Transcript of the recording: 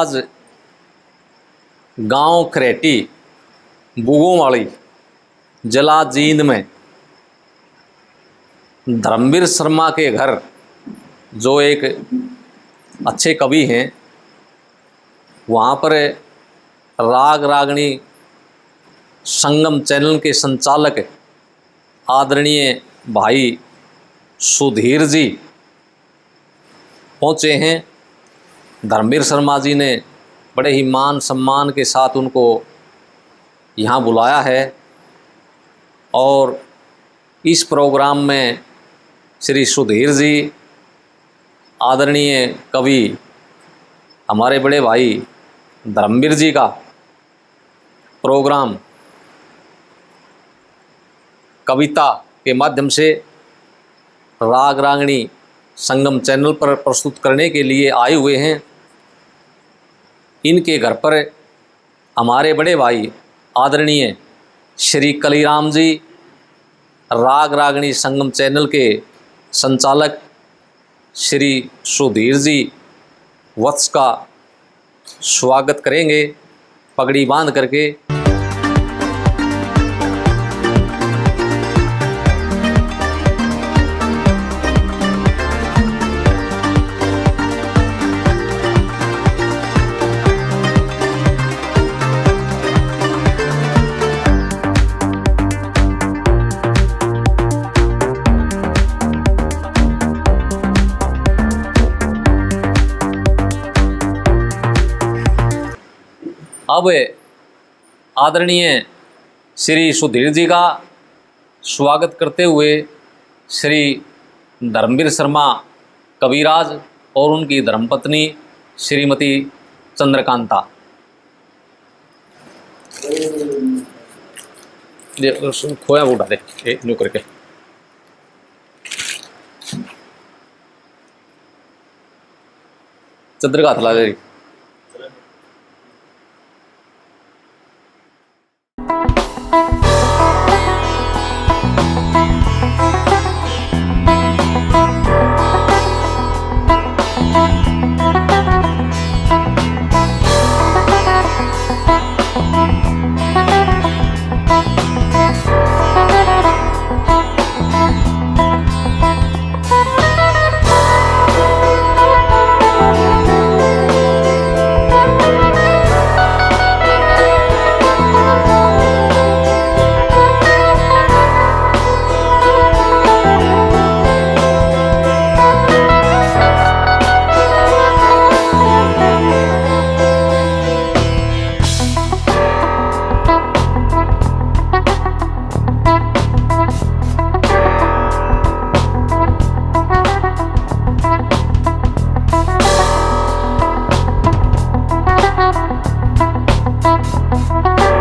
आज गांव खरेटी बुगोवाली जिला जींद में धर्मवीर शर्मा के घर, जो एक अच्छे कवि हैं, वहाँ पर राग रागनी संगम चैनल के संचालक आदरणीय भाई सुधीर जी पहुँचे हैं। धर्मवीर शर्मा जी ने बड़े ही मान सम्मान के साथ उनको यहाँ बुलाया है और इस प्रोग्राम में श्री सुधीर जी, आदरणीय कवि हमारे बड़े भाई धर्मवीर जी का प्रोग्राम कविता के माध्यम से राग रागनी संगम चैनल पर प्रस्तुत करने के लिए आए हुए हैं। इनके घर पर हमारे बड़े भाई आदरणीय श्री कलीराम जी, राग रागनी संगम चैनल के संचालक श्री सुधीर जी वत्स का स्वागत करेंगे पगड़ी बांध करके। अब आदरणीय श्री सुधीर जी का स्वागत करते हुए श्री धर्मवीर शर्मा कविराज और उनकी धर्मपत्नी श्रीमती चंद्रकांता, खोया उठा दे न्यू करके, चंद्र का हाथ ला दे।